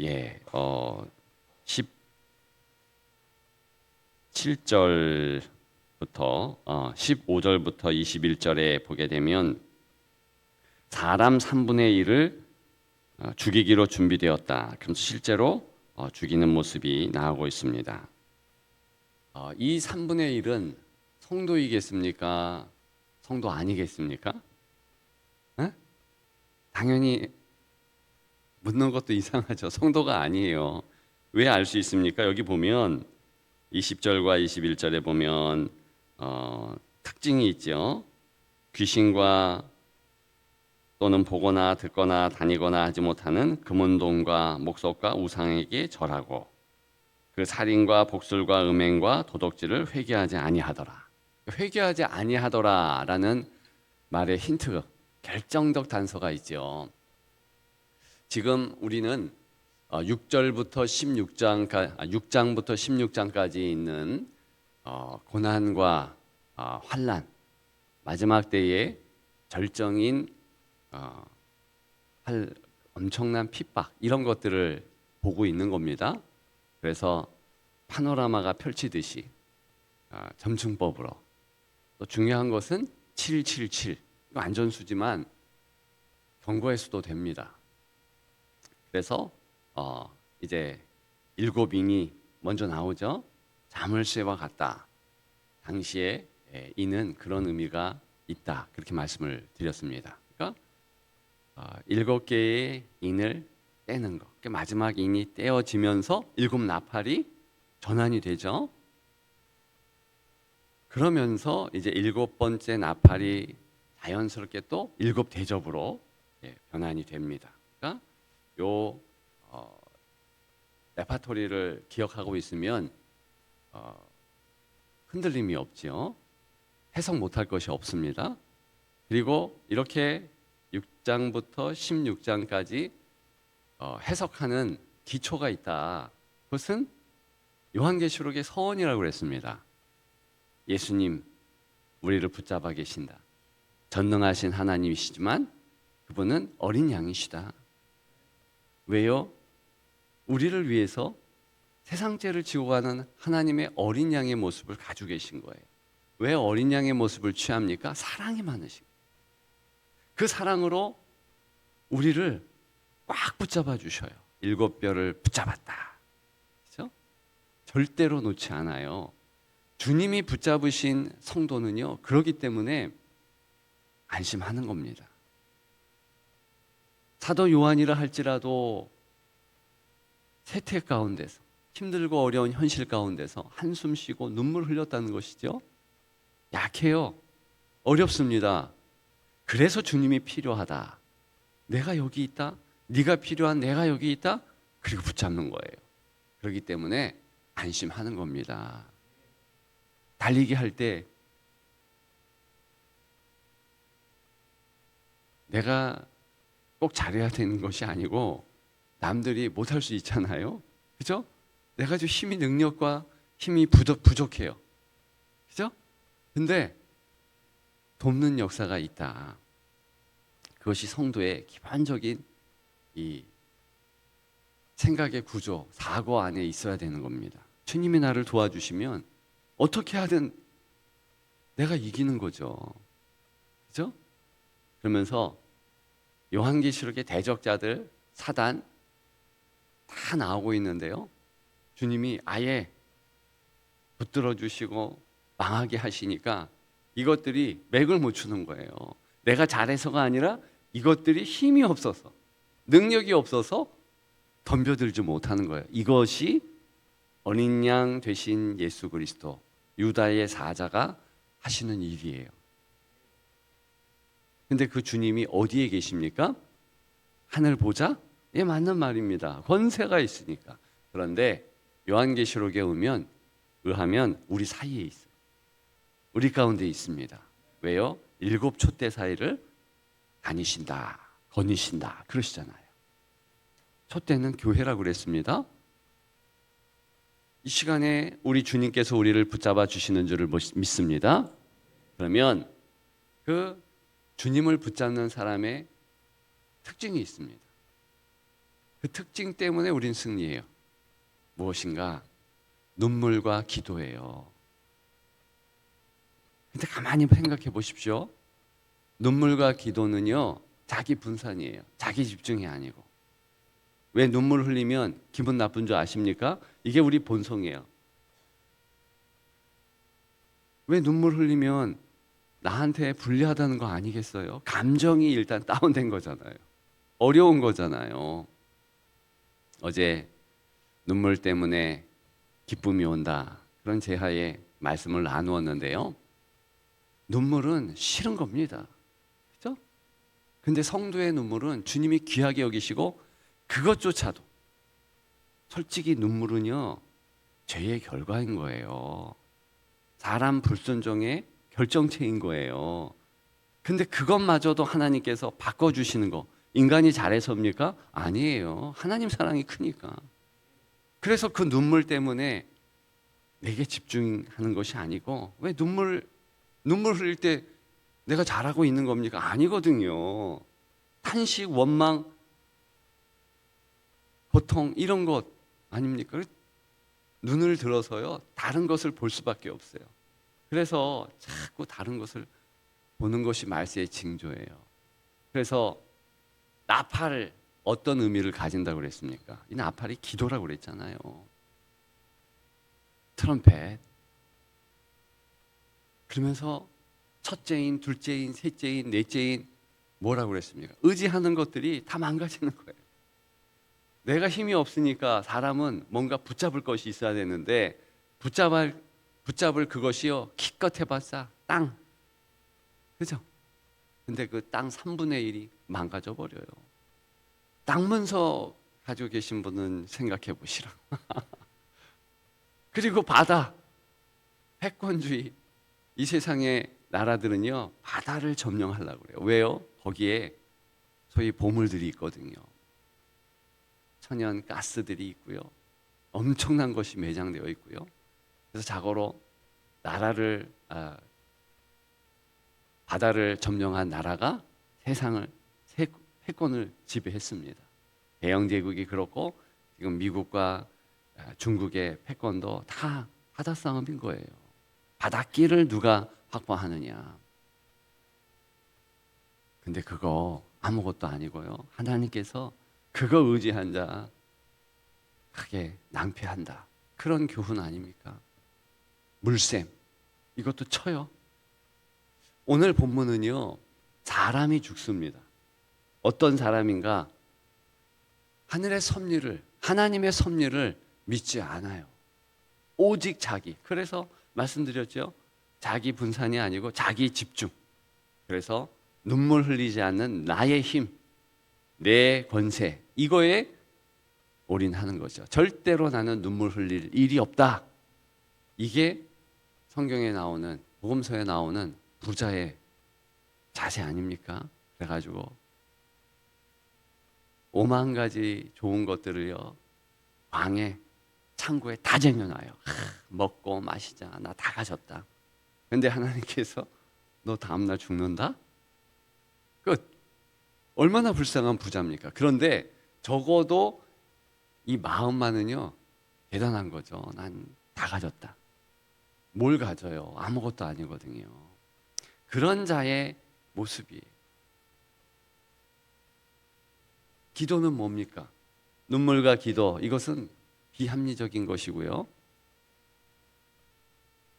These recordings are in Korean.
예, 17절부터 15절부터 21절에 보게 되면 사람 3분의 1을 죽이기로 준비되었다. 그럼 실제로 죽이는 모습이 나오고 있습니다. 이 3분의 1은 성도이겠습니까? 성도 아니겠습니까? 에? 당연히 묻는 것도 이상하죠. 성도가 아니에요. 왜 알 수 있습니까? 여기 보면 20절과 21절에 보면 특징이 있죠. 귀신과 또는 보거나 듣거나 다니거나 하지 못하는 금운동과 목석과 우상에게 절하고 그 살인과 복술과 음행과 도둑질을 회개하지 아니하더라. 회개하지 아니하더라라는 말의 힌트, 결정적 단서가 있죠. 지금 우리는 6절부터 6장부터 16장까지 있는 고난과 환난, 마지막 때의 절정인 엄청난 핍박 이런 것들을 보고 있는 겁니다. 그래서 파노라마가 펼치듯이 점층법으로 또 중요한 것은 777 이거 안전수지만 경고의 수도 됩니다. 그래서 이제 7인이 먼저 나오죠. 자물쇠와 같다. 당시에 인은 그런 의미가 있다. 그렇게 말씀을 드렸습니다. 그러니까 7개의 인을 떼는 것. 그러니까 마지막 인이 떼어지면서 7나팔이 전환이 되죠. 그러면서 이제 7번째 나팔이 자연스럽게 또 7대접으로 변환이 됩니다. 그러니까 요 레파토리를 기억하고 있으면 흔들림이 없지요. 해석 못할 것이 없습니다. 그리고 이렇게 6장부터 16장까지 해석하는 기초가 있다. 그것은 요한계시록의 서원이라고 그랬습니다. 예수님 우리를 붙잡아 계신다. 전능하신 하나님이시지만 그분은 어린 양이시다. 왜요? 우리를 위해서 세상 죄를 지고 가는 하나님의 어린 양의 모습을 가지고 계신 거예요. 왜 어린 양의 모습을 취합니까? 사랑이 많으시고 그 사랑으로 우리를 꽉 붙잡아 주셔요. 7뼈를 붙잡았다. 그렇죠? 절대로 놓지 않아요. 주님이 붙잡으신 성도는요. 그렇기 때문에 안심하는 겁니다. 사도 요한이라 할지라도 세태 가운데서 힘들고 어려운 현실 가운데서 한숨 쉬고 눈물 흘렸다는 것이죠. 약해요. 어렵습니다. 그래서 주님이 필요하다. 내가 여기 있다. 네가 필요한 내가 여기 있다. 그리고 붙잡는 거예요. 그렇기 때문에 안심하는 겁니다. 달리기 할 때 내가 꼭 잘해야 되는 것이 아니고 남들이 못할 수 있잖아요. 그죠? 내가 좀 능력과 힘이 부족해요. 그죠? 근데 돕는 역사가 있다. 그것이 성도의 기본적인 이 생각의 구조, 사고 안에 있어야 되는 겁니다. 주님이 나를 도와주시면 어떻게 하든 내가 이기는 거죠. 그죠? 그러면서 요한계시록의 대적자들, 사단 다 나오고 있는데요. 주님이 아예 붙들어 주시고 망하게 하시니까 이것들이 맥을 못 추는 거예요. 내가 잘해서가 아니라 이것들이 힘이 없어서 능력이 없어서 덤벼들지 못하는 거예요. 이것이 어린 양 되신 예수 그리스도 유다의 사자가 하시는 일이에요. 근데 그 주님이 어디에 계십니까? 하늘 보좌? 예, 맞는 말입니다. 권세가 있으니까. 그런데 요한계시록에 의하면 우리 사이에 있어요. 우리 가운데 있습니다. 왜요? 7 촛대 사이를 다니신다, 거니신다 그러시잖아요. 촛대는 교회라고 그랬습니다. 이 시간에 우리 주님께서 우리를 붙잡아 주시는 줄을 믿습니다. 그러면 그 주님을 붙잡는 사람의 특징이 있습니다. 그 특징 때문에 우린 승리해요. 무엇인가? 눈물과 기도예요. 근데 가만히 생각해 보십시오. 눈물과 기도는요, 자기 분산이에요. 자기 집중이 아니고. 왜 눈물 흘리면 기분 나쁜 줄 아십니까? 이게 우리 본성이에요. 왜 눈물 흘리면 나한테 불리하다는 거 아니겠어요? 감정이 일단 다운된 거잖아요. 어려운 거잖아요. 어제 눈물 때문에 기쁨이 온다. 그런 제하의 말씀을 나누었는데요. 눈물은 싫은 겁니다. 그죠? 근데 성도의 눈물은 주님이 귀하게 여기시고 그것조차도 솔직히 눈물은요, 죄의 결과인 거예요. 사람 불순종의 결정체인 거예요. 근데 그것마저도 하나님께서 바꿔주시는 거, 인간이 잘해서입니까? 아니에요. 하나님 사랑이 크니까. 그래서 그 눈물 때문에 내게 집중하는 것이 아니고, 왜 눈물 흘릴 때 내가 잘하고 있는 겁니까? 아니거든요. 탄식, 원망, 고통 이런 것 아닙니까? 눈을 들어서요, 다른 것을 볼 수밖에 없어요. 그래서 자꾸 다른 것을 보는 것이 말세의 징조예요. 그래서 나팔 어떤 의미를 가진다고 그랬습니까? 이 나팔이 기도라고 그랬잖아요. 트럼펫. 그러면서 첫째인, 둘째인, 셋째인, 넷째인 뭐라고 그랬습니까? 의지하는 것들이 다 망가지는 거예요. 내가 힘이 없으니까 사람은 뭔가 붙잡을 것이 있어야 되는데 붙잡을 그것이요, 기껏 해봤자 땅. 그죠? 근데 그 땅 3분의 1이 망가져 버려요. 땅 문서 가지고 계신 분은 생각해 보시라. 그리고 바다, 패권주의. 이 세상의 나라들은요, 바다를 점령하려고 그래요. 왜요? 거기에 소위 보물들이 있거든요. 천연 가스들이 있고요. 엄청난 것이 매장되어 있고요. 그래서 자고로 바다를 점령한 나라가 세상을 패권을 지배했습니다. 대영 제국이 그렇고 지금 미국과 중국의 패권도 다 바다 싸움인 거예요. 바닷길을 누가 확보하느냐. 근데 그거 아무것도 아니고요. 하나님께서 그거 의지한 자 크게 낭패한다. 그런 교훈 아닙니까? 물샘, 이것도 쳐요. 오늘 본문은요, 사람이 죽습니다. 어떤 사람인가? 하늘의 섭리를, 하나님의 섭리를 믿지 않아요. 오직 자기. 그래서 말씀드렸죠. 자기 분산이 아니고 자기 집중. 그래서 눈물 흘리지 않는 나의 힘, 내 권세, 이거에 올인하는 거죠. 절대로 나는 눈물 흘릴 일이 없다. 이게 성경에 나오는, 복음서에 나오는 부자의 자세 아닙니까? 그래가지고 5만 가지 좋은 것들을요, 방에, 창고에 다 쟁여놔요. 먹고 마시자, 나 다 가졌다. 근데 하나님께서 너 다음날 죽는다? 끝. 얼마나 불쌍한 부자입니까? 그런데 적어도 이 마음만은요, 대단한 거죠. 난 다 가졌다. 뭘 가져요? 아무것도 아니거든요. 그런 자의 모습이에요. 기도는 뭡니까? 눈물과 기도, 이것은 비합리적인 것이고요.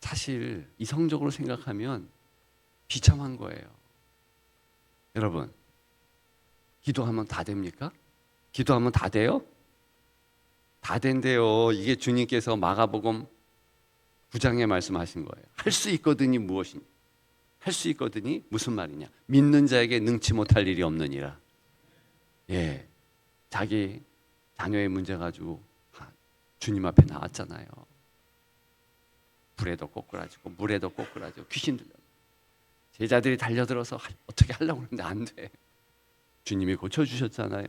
사실 이성적으로 생각하면 비참한 거예요. 여러분, 기도하면 다 됩니까? 기도하면 다 돼요? 다 된대요. 이게 주님께서 마가복음 9장에 말씀하신 거예요. 할 수 있거든이 무엇이냐? 할 수 있거든이 무슨 말이냐? 믿는 자에게 능치 못할 일이 없느니라. 예, 자기 자녀의 문제 가지고 주님 앞에 나왔잖아요. 불에도 꼬꾸라지고 물에도 꼬꾸라지고 귀신 들려. 제자들이 달려들어서 어떻게 하려고 하는데 안 돼. 주님이 고쳐주셨잖아요.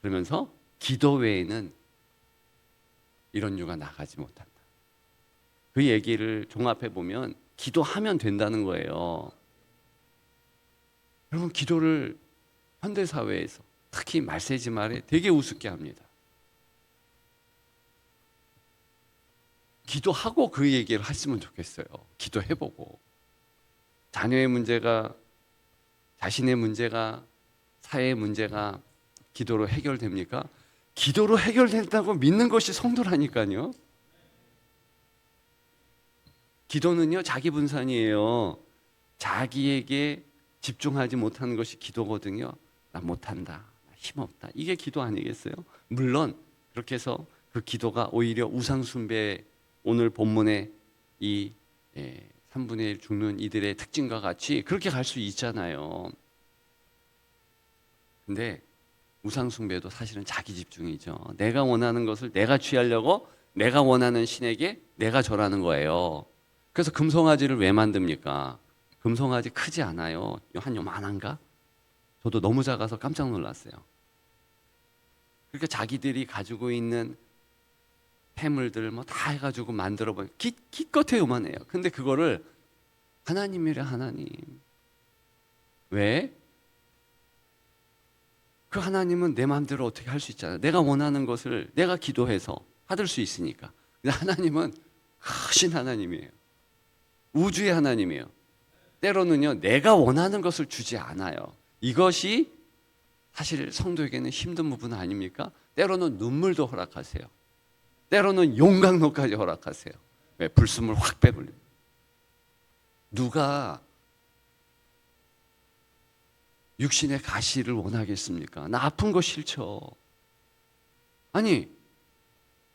그러면서 기도 외에는 이런 유가 나가지 못한다. 그 얘기를 종합해 보면 기도하면 된다는 거예요. 여러분, 기도를 현대사회에서 특히 말세지 말에 되게 우습게 합니다. 기도하고 그 얘기를 했으면 좋겠어요. 기도해보고. 자녀의 문제가, 자신의 문제가, 사회의 문제가 기도로 해결됩니까? 기도로 해결된다고 믿는 것이 성도라니까요. 기도는요, 자기 분산이에요. 자기에게 집중하지 못하는 것이 기도거든요. 나 못한다, 나 힘없다, 이게 기도 아니겠어요? 물론 그렇게 해서 그 기도가 오히려 우상숭배, 오늘 본문의 이 3분의 1 죽는 이들의 특징과 같이 그렇게 갈 수 있잖아요. 근데 우상숭배도 사실은 자기 집중이죠. 내가 원하는 것을 내가 취하려고 내가 원하는 신에게 내가 절하는 거예요. 그래서 금송아지를 왜 만듭니까? 금송아지 크지 않아요. 한 요만한가? 저도 너무 작아서 깜짝 놀랐어요. 그러니까 자기들이 가지고 있는 폐물들 뭐 다 해가지고 만들어보면 기껏해 요만해요. 근데 그거를 하나님이래, 하나님. 왜? 그 하나님은 내 마음대로 어떻게 할 수 있잖아요. 내가 원하는 것을 내가 기도해서 받을 수 있으니까. 근데 하나님은 크신 하나님이에요. 우주의 하나님이에요. 때로는요, 내가 원하는 것을 주지 않아요. 이것이 사실 성도에게는 힘든 부분 아닙니까? 때로는 눈물도 허락하세요. 때로는 용광로까지 허락하세요. 왜? 불순물 확 빼버립니다. 누가 육신의 가시를 원하겠습니까? 나 아픈 거 싫죠. 아니,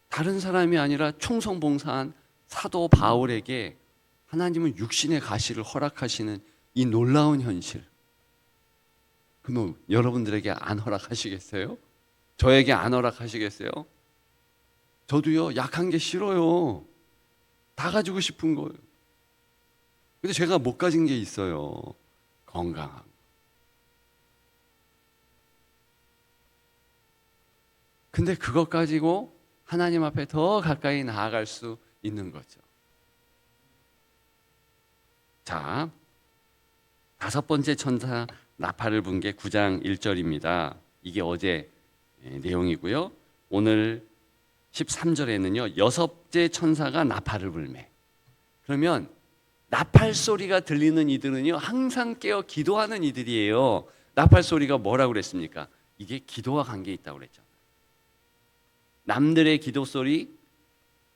다른 사람이 아니라 충성봉사한 사도 바울에게 하나님은 육신의 가시를 허락하시는 이 놀라운 현실, 그럼 여러분들에게 안 허락하시겠어요? 저에게 안 허락하시겠어요? 저도요, 약한 게 싫어요. 다 가지고 싶은 거예요. 근데 제가 못 가진 게 있어요. 건강한 거. 근데 그것 가지고 하나님 앞에 더 가까이 나아갈 수 있는 거죠. 자, 5번째 천사 나팔을 분 게 9장 1절입니다. 이게 어제 내용이고요. 오늘 13절에는요, 6째 천사가 나팔을 불매. 그러면 나팔 소리가 들리는 이들은요, 항상 깨어 기도하는 이들이에요. 나팔 소리가 뭐라고 그랬습니까? 이게 기도와 관계 있다고 그랬죠. 남들의 기도 소리,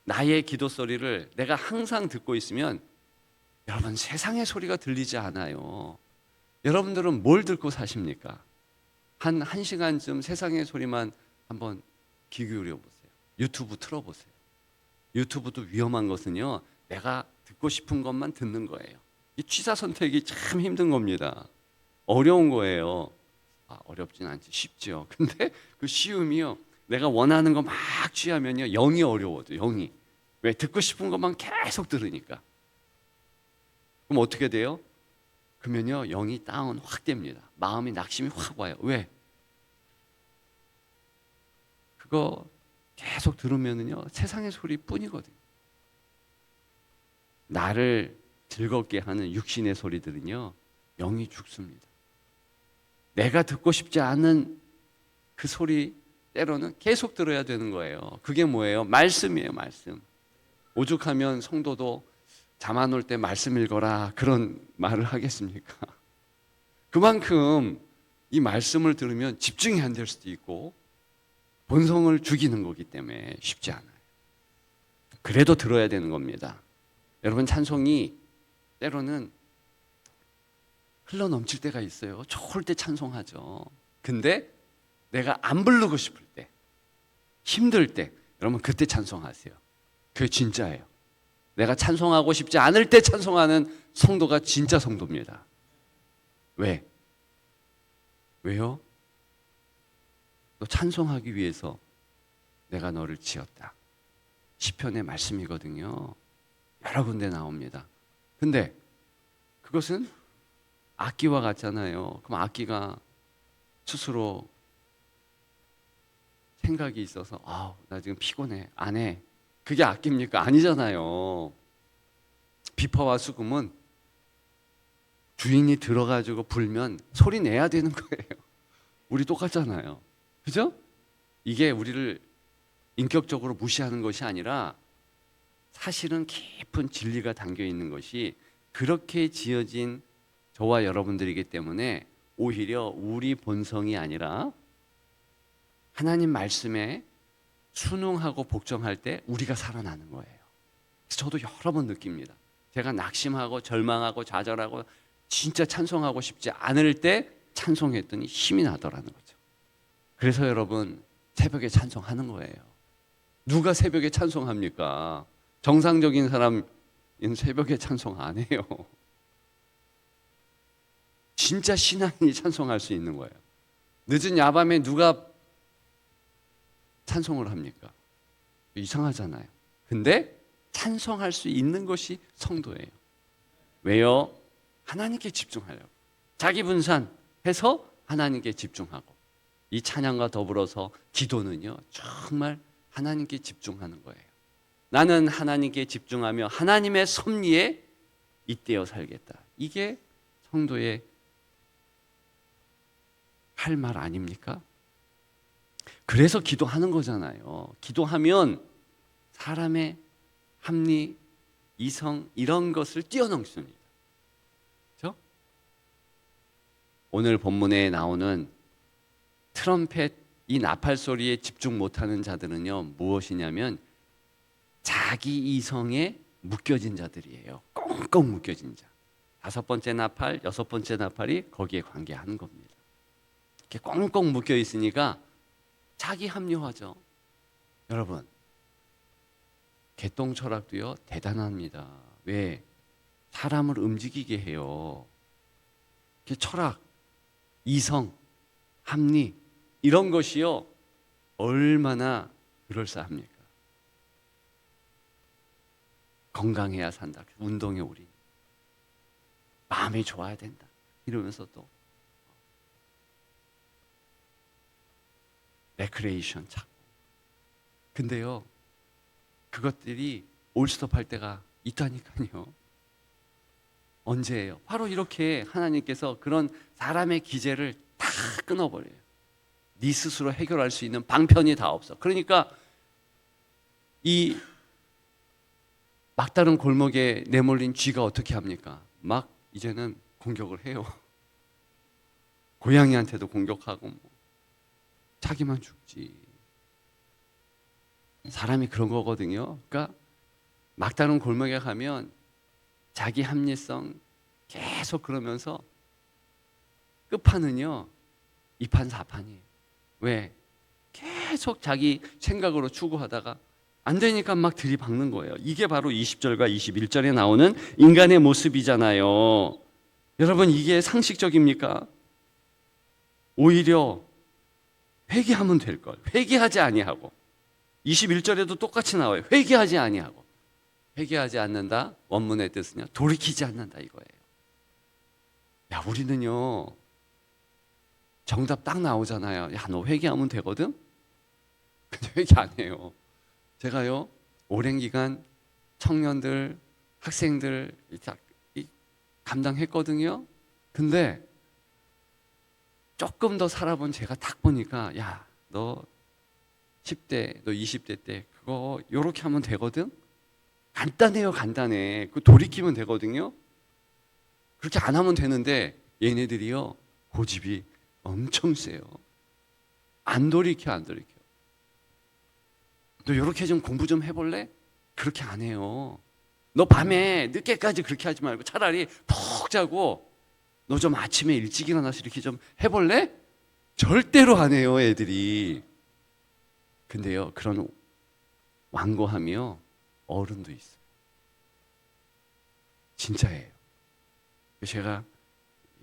나의 기도 소리를 내가 항상 듣고 있으면 여러분, 세상의 소리가 들리지 않아요. 여러분들은 뭘 듣고 사십니까? 한 1시간쯤 세상의 소리만 한번 귀 기울여 보세요. 유튜브 틀어보세요. 유튜브도 위험한 것은요, 내가 듣고 싶은 것만 듣는 거예요. 이 취사 선택이 참 힘든 겁니다. 어려운 거예요. 어렵진 않지, 쉽죠. 근데 그 쉬움이요, 내가 원하는 거 막 취하면요, 영이 어려워져. 영이. 왜? 듣고 싶은 것만 계속 들으니까. 그럼 어떻게 돼요? 그러면요, 영이 다운 확 됩니다. 마음이 낙심이 확 와요. 왜? 그거 계속 들으면은요, 세상의 소리뿐이거든요. 나를 즐겁게 하는 육신의 소리들은요, 영이 죽습니다. 내가 듣고 싶지 않은 그 소리 때로는 계속 들어야 되는 거예요. 그게 뭐예요? 말씀이에요, 말씀. 오죽하면 성도도 잠 안 올 때 말씀 읽어라, 그런 말을 하겠습니까? 그만큼 이 말씀을 들으면 집중이 안 될 수도 있고 본성을 죽이는 거기 때문에 쉽지 않아요. 그래도 들어야 되는 겁니다. 여러분, 찬송이 때로는 흘러 넘칠 때가 있어요. 좋을 때 찬송하죠. 근데 내가 안 부르고 싶을 때, 힘들 때, 여러분 그때 찬송하세요. 그게 진짜예요. 내가 찬송하고 싶지 않을 때 찬송하는 성도가 진짜 성도입니다. 왜? 왜요? 너 찬송하기 위해서 내가 너를 지었다. 시편의 말씀이거든요. 여러 군데 나옵니다. 근데 그것은 악기와 같잖아요. 그럼 악기가 스스로 생각이 있어서 나 지금 피곤해, 안 해. 그게 악기입니까? 아니잖아요. 비파와 수금은 주인이 들어가지고 불면 소리 내야 되는 거예요. 우리 똑같잖아요. 그죠? 이게 우리를 인격적으로 무시하는 것이 아니라 사실은 깊은 진리가 담겨 있는 것이 그렇게 지어진 저와 여러분들이기 때문에 오히려 우리 본성이 아니라 하나님 말씀에 순응하고 복종할 때 우리가 살아나는 거예요. 그래서 저도 여러 번 느낍니다. 제가 낙심하고 절망하고 좌절하고 진짜 찬송하고 싶지 않을 때 찬송했더니 힘이 나더라는 거죠. 그래서 여러분 새벽에 찬송하는 거예요. 누가 새벽에 찬송합니까? 정상적인 사람은 새벽에 찬송 안 해요. 진짜 신앙인이 찬송할 수 있는 거예요. 늦은 야밤에 누가 찬송을 합니까? 이상하잖아요. 근데 찬송할 수 있는 것이 성도예요. 왜요? 하나님께 집중하려고. 자기 분산해서 하나님께 집중하고. 이 찬양과 더불어서 기도는요, 정말 하나님께 집중하는 거예요. 나는 하나님께 집중하며 하나님의 섭리에 잇대어 살겠다. 이게 성도의 할 말 아닙니까? 그래서 기도하는 거잖아요. 기도하면 사람의 합리, 이성 이런 것을 뛰어넘습니다. 그렇죠? 오늘 본문에 나오는 트럼펫 이 나팔 소리에 집중 못하는 자들은요 무엇이냐면 자기 이성에 묶여진 자들이에요. 꽁꽁 묶여진 자. 5번째 나팔, 6번째 나팔이 거기에 관계하는 겁니다. 이렇게 꽁꽁 묶여 있으니까 자기 합리화죠. 여러분, 개똥 철학도요 대단합니다. 왜? 사람을 움직이게 해요. 철학, 이성, 합리 이런 것이요 얼마나 그럴싸합니까? 건강해야 산다. 운동에 우리 마음이 좋아야 된다. 이러면서 또 레크레이션 찾고. 근데요 그것들이 올스톱할 때가 있다니까요. 언제예요? 바로 이렇게 하나님께서 그런 사람의 기제를 다 끊어버려요. 네 스스로 해결할 수 있는 방편이 다 없어. 그러니까 이 막다른 골목에 내몰린 쥐가 어떻게 합니까? 막 이제는 공격을 해요. 고양이한테도 공격하고 뭐. 자기만 죽지. 사람이 그런 거거든요. 그러니까 막다른 골목에 가면 자기 합리성 계속 그러면서 끝판은요 2판 4판이에요. 왜? 계속 자기 생각으로 추구하다가 안 되니까 막 들이박는 거예요. 이게 바로 20절과 21절에 나오는 인간의 모습이잖아요. 여러분 이게 상식적입니까? 오히려 회개하면 될 걸. 회개하지 아니하고 21절에도 똑같이 나와요. 회개하지 아니하고. 회개하지 않는다. 원문의 뜻은요. 돌이키지 않는다 이거예요. 야, 우리는요. 정답 딱 나오잖아요. 야, 너 회개하면 되거든? 근데 회개 안 해요. 제가요. 오랜 기간 청년들, 학생들 감당했거든요. 근데 조금 더 살아본 제가 딱 보니까 야, 너 10대, 너 20대 때 그거 요렇게 하면 되거든? 간단해요, 간단해. 그 돌이키면 되거든요. 그렇게 안 하면 되는데 얘네들이요 고집이 엄청 세요. 안 돌이켜, 안 돌이켜. 너 요렇게 좀 공부 좀 해볼래? 그렇게 안 해요. 너 밤에 늦게까지 그렇게 하지 말고 차라리 푹 자고 너 좀 아침에 일찍 일어나서 이렇게 좀 해볼래? 절대로 안 해요, 애들이. 근데요, 그런 완고함이요, 어른도 있어요. 진짜예요. 제가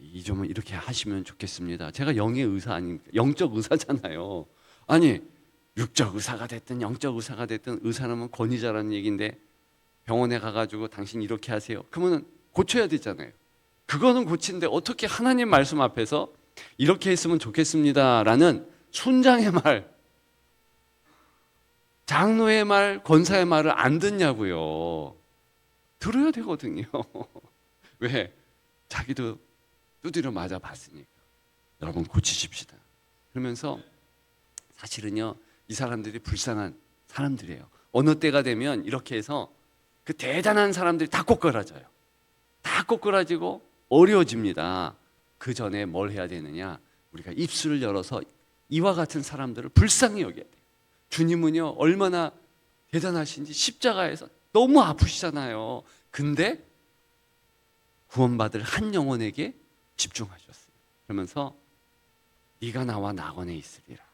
이 점은 이렇게 하시면 좋겠습니다. 제가 영의 의사 아닙니까? 영적 의사잖아요. 아니, 육적 의사가 됐든 영적 의사가 됐든 의사라면 권위자라는 얘기인데 병원에 가가지고 당신 이렇게 하세요. 그러면 고쳐야 되잖아요. 그거는 고친데 어떻게 하나님 말씀 앞에서 이렇게 했으면 좋겠습니다라는 순장의 말, 장로의 말, 권사의 말을 안 듣냐고요. 들어야 되거든요. 왜? 자기도 두드려 맞아 봤으니까. 여러분 고치십시다. 그러면서 사실은요, 이 사람들이 불쌍한 사람들이에요. 어느 때가 되면 이렇게 해서 그 대단한 사람들이 다 꼬꾸라져요. 다 꼬꾸라지고 어려워집니다. 그 전에 뭘 해야 되느냐? 우리가 입술을 열어서 이와 같은 사람들을 불쌍히 여겨야 돼요. 주님은요, 얼마나 대단하신지 십자가에서 너무 아프시잖아요. 근데 구원받을 한 영혼에게 집중하셨어요. 그러면서 네가 나와 낙원에 있으리라.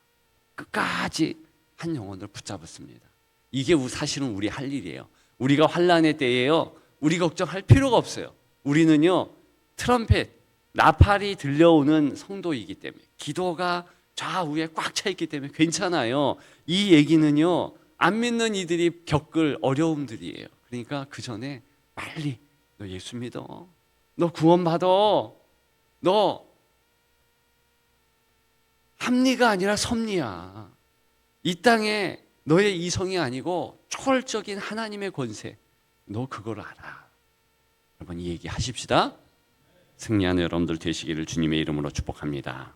끝까지 한 영혼을 붙잡았습니다. 이게 사실은 우리 할 일이에요. 우리가 환난의 때에요, 우리 걱정할 필요가 없어요. 우리는요, 트럼펫, 나팔이 들려오는 성도이기 때문에, 기도가 좌우에 꽉 차 있기 때문에 괜찮아요. 이 얘기는요, 안 믿는 이들이 겪을 어려움들이에요. 그러니까 그 전에 빨리 너 예수 믿어, 너 구원받아, 너 합리가 아니라 섭리야. 이 땅에 너의 이성이 아니고 초월적인 하나님의 권세, 너 그걸 알아. 여러분, 이 얘기 하십시다. 승리하는 여러분들 되시기를 주님의 이름으로 축복합니다.